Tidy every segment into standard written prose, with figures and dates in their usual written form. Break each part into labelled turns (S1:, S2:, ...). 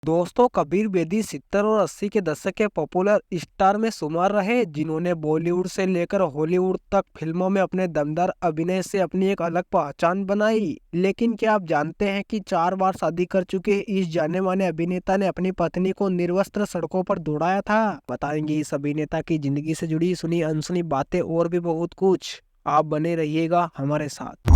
S1: दोस्तों, कबीर बेदी 70 और 80 के दशक के पॉपुलर स्टार में शुमार रहे, जिन्होंने बॉलीवुड से लेकर हॉलीवुड तक फिल्मों में अपने दमदार अभिनय से अपनी एक अलग पहचान बनाई। लेकिन क्या आप जानते हैं कि 4 बार शादी कर चुके इस जाने माने अभिनेता ने अपनी पत्नी को निर्वस्त्र सड़कों पर दौड़ाया था? बताएंगे इस अभिनेता की जिंदगी से जुड़ी सुनी अनसुनी बातें और भी बहुत कुछ। आप बने रहिएगा हमारे साथ।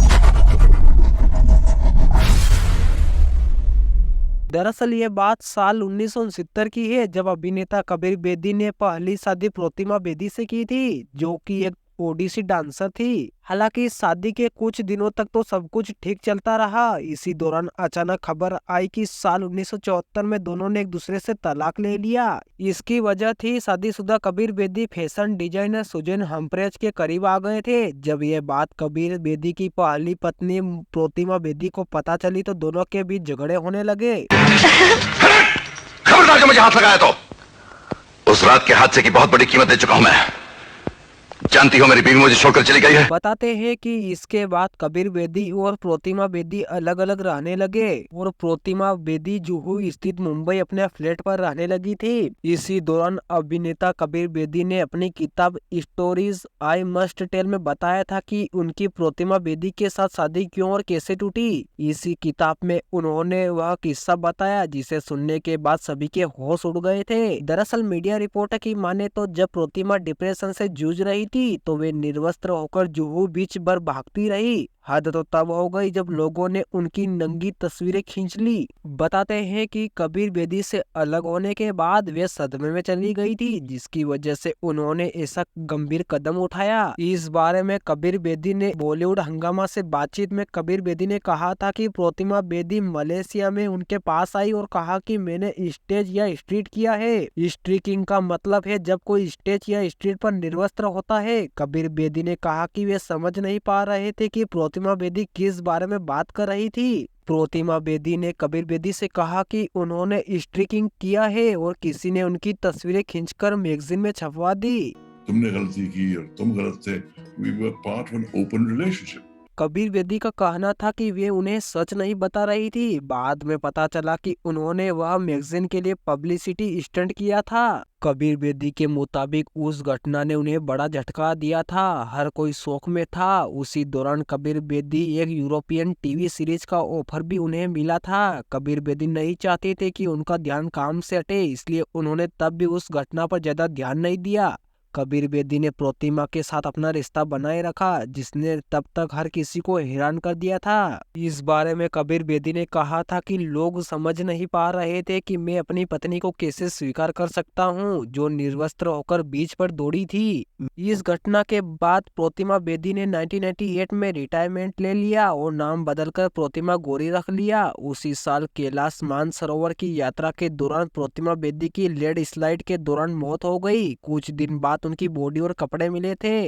S1: दरअसल ये बात साल 1969 की है, जब अभिनेता कबीर बेदी ने पहली शादी प्रोतिमा बेदी से की थी, जो कि एक ओडिसी डांसर थी। हालांकि इस शादी के कुछ दिनों तक तो सब कुछ ठीक चलता रहा। इसी दौरान अचानक खबर आई कि साल 1974 में दोनों ने एक दूसरे से तलाक ले लिया। इसकी वजह थी शादीशुदा Kabir Bedi fashion designer Suzanne Humphreys के करीब आ गए थे। जब ये बात कबीर बेदी की पहली पत्नी प्रोतिमा बेदी को पता चली तो दोनों के बीच झगड़े होने लगे।
S2: खबरदार जो मुझे हाथ लगाया तो उस रात के हादसे की बहुत बड़ी कीमत दे चुका हूं मैं। जानती हो मेरी बीवी मुझे छोड़कर चली गई है।
S1: बताते हैं कि इसके बाद कबीर बेदी और प्रोतिमा बेदी अलग अलग रहने लगे और प्रोतिमा बेदी जुहू स्थित मुंबई अपने फ्लैट पर रहने लगी थी। इसी दौरान अभिनेता कबीर बेदी ने अपनी किताब स्टोरीज आई मस्ट टेल में बताया था कि उनकी प्रोतिमा बेदी के साथ शादी क्यों और कैसे टूटी। इसी किताब में उन्होंने वह किस्सा बताया जिसे सुनने के बाद सभी के होश उड़ गए थे। दरअसल मीडिया रिपोर्टर की माने तो जब प्रोतिमा डिप्रेशन से जूझ रही थी तो वे निर्वस्त्र होकर जुहू बीच पर भागती रही। हद तो तब हो गई जब लोगों ने उनकी नंगी तस्वीरें खींच ली। बताते हैं कि कबीर बेदी से अलग होने के बाद वे सदमे में चली गई थी, जिसकी वजह से उन्होंने ऐसा गंभीर कदम उठाया। इस बारे में कबीर बेदी ने बॉलीवुड हंगामा से बातचीत में कबीर बेदी ने कहा था कि प्रोतिमा बेदी मलेशिया में उनके पास आई और कहा कि मैंने स्टेज या स्ट्रीट किया है। स्ट्रीकिंग का मतलब है जब कोई स्टेज या स्ट्रीट पर निर्वस्त्र होता है। कबीर बेदी ने कहा कि वे समझ नहीं पा रहे थे कि प्रोतिमा बेदी किस बारे में बात कर रही थी। प्रोतिमा बेदी ने कबीर बेदी से कहा कि उन्होंने स्ट्रीकिंग किया है और किसी ने उनकी तस्वीरें खींचकर मैगजीन में छपवा दी।
S3: तुमने गलती की और तुम गलत थे। We were part of an open relationship.
S1: Kabir Bedi का कहना था कि वे उन्हें सच नहीं बता रही थी। बाद में पता चला कि उन्होंने वह मैगजीन के लिए पब्लिसिटी स्टंट किया था। कबीर बेदी के मुताबिक उस घटना ने उन्हें बड़ा झटका दिया था। हर कोई शौक में था। उसी दौरान कबीर बेदी एक यूरोपियन टीवी सीरीज का ऑफर भी उन्हें मिला था। कबीर बेदी नहीं चाहते थे कि उनका ध्यान काम से हटे, इसलिए उन्होंने तब भी उस घटना पर ज्यादा ध्यान नहीं दिया। कबीर बेदी ने प्रोतिमा के साथ अपना रिश्ता बनाए रखा, जिसने तब तक हर किसी को हैरान कर दिया था। इस बारे में कबीर बेदी ने कहा था कि लोग समझ नहीं पा रहे थे कि मैं अपनी पत्नी को कैसे स्वीकार कर सकता हूं, जो निर्वस्त्र होकर बीच पर दौड़ी थी। इस घटना के बाद प्रोतिमा बेदी ने 1998 में रिटायरमेंट ले लिया और नाम बदलकर प्रोतिमा गौरी रख लिया। उसी साल कैलाश मानसरोवर की यात्रा के दौरान प्रोतिमा बेदी की लेड स्लाइड के दौरान मौत हो गई। कुछ दिन बाद उनकी बॉडी और कपड़े मिले थे।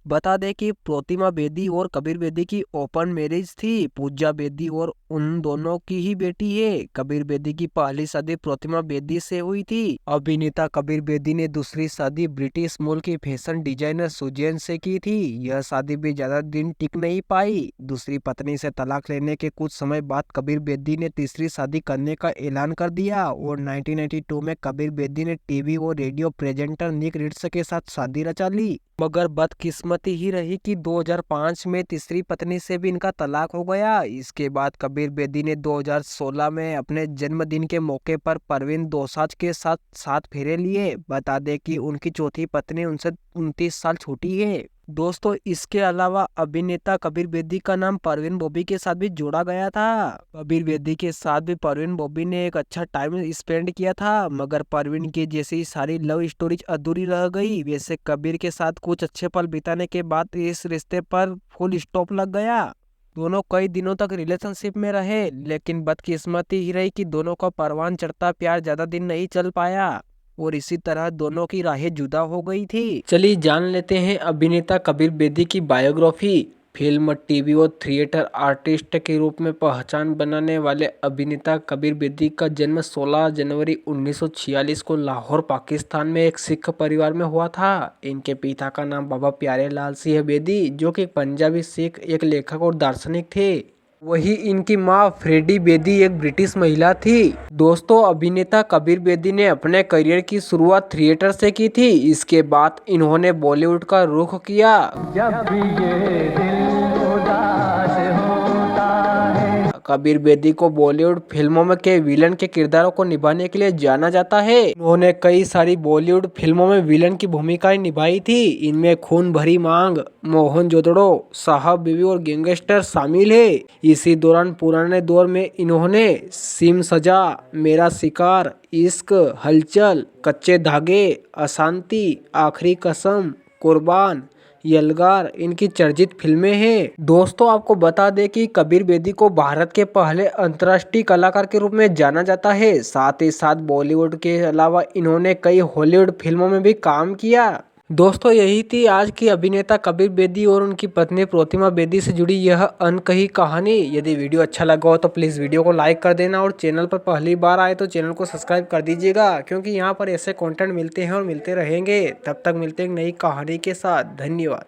S1: बता दें कि प्रोतिमा बेदी और कबीर बेदी की ओपन मैरिज थी। पूजा बेदी और उन दोनों की ही बेटी है। कबीर बेदी की पहली शादी प्रोतिमा बेदी से हुई थी। अभिनेता कबीर बेदी ने दूसरी शादी ब्रिटिश मूल की फैशन डिजाइनर सुजैन से की थी। यह शादी भी ज्यादा दिन टिक नहीं पाई। दूसरी पत्नी से तलाक लेने के कुछ समय बाद कबीर बेदी ने तीसरी शादी करने का ऐलान कर दिया और 1992 में कबीर बेदी ने टीवी और रेडियो प्रेजेंटर निक रिट्स के साथ शादी रचा ली। मगर बदकिस्मती ही रही कि 2005 में तीसरी पत्नी से भी इनका तलाक हो गया। इसके बाद कबीर बेदी ने 2016 में अपने जन्मदिन के मौके पर परवीन दोसांझ के साथ 7 फेरे लिए। बता दें कि उनकी चौथी पत्नी उनसे 29 साल छोटी है। दोस्तों, इसके अलावा अभिनेता कबीर बेदी का नाम परवीन बॉबी के साथ भी जोड़ा गया था। कबीर बेदी के साथ भी परवीन बॉबी ने एक अच्छा टाइम स्पेंड किया था, मगर परवीन की जैसी सारी लव स्टोरीज अधूरी रह गई, वैसे कबीर के साथ कुछ अच्छे पल बिताने के बाद इस रिश्ते पर फुल स्टॉप लग गया। दोनों कई दिनों तक रिलेशनशिप में रहे, लेकिन बदकिस्मती ही रही कि दोनों का परवान चढ़ता प्यार ज्यादा दिन नहीं चल पाया और इसी तरह दोनों की राहें जुदा हो गई थी। चलिए जान लेते हैं अभिनेता कबीर बेदी की बायोग्राफी। फिल्म, टीवी और थिएटर आर्टिस्ट के रूप में पहचान बनाने वाले अभिनेता कबीर बेदी का जन्म 16 जनवरी 1946 को लाहौर, पाकिस्तान में एक सिख परिवार में हुआ था। इनके पिता का नाम बाबा प्यारे लाल सिंह बेदी, जो कि पंजाबी सिख एक लेखक और दार्शनिक थे। वही इनकी मां फ्रेडी बेदी एक ब्रिटिश महिला थी। दोस्तों, अभिनेता कबीर बेदी ने अपने करियर की शुरुआत थिएटर से की थी। इसके बाद इन्होंने बॉलीवुड का रुख किया। जब भी ये दिल उदास होता है। कबीर बेदी को बॉलीवुड फिल्मों में के विलन के किरदारों को निभाने के लिए जाना जाता है। उन्होंने कई सारी बॉलीवुड फिल्मों में विलन की भूमिकाएं निभाई थी। इनमें खून भरी मांग, मोहनजोदड़ो, साहब बीवी और गैंगस्टर शामिल है। इसी दौरान पुराने दौर में इन्होंने सिम सजा, मेरा शिकार, इश्क, हलचल, कच्चे धागे, अशांति, आखिरी कसम, कुर्बान, यलगार इनकी चर्चित फिल्में हैं। दोस्तों, आपको बता दें कि कबीर बेदी को भारत के पहले अंतर्राष्ट्रीय कलाकार के रूप में जाना जाता है। साथ ही साथ बॉलीवुड के अलावा इन्होंने कई हॉलीवुड फिल्मों में भी काम किया। दोस्तों, यही थी आज की अभिनेता कबीर बेदी और उनकी पत्नी प्रतिमा बेदी से जुड़ी यह अनकही कहानी। यदि वीडियो अच्छा लगा हो तो प्लीज़ वीडियो को लाइक कर देना और चैनल पर पहली बार आए तो चैनल को सब्सक्राइब कर दीजिएगा, क्योंकि यहाँ पर ऐसे कंटेंट मिलते हैं और मिलते रहेंगे। तब तक मिलते हैं एक नई कहानी के साथ। धन्यवाद।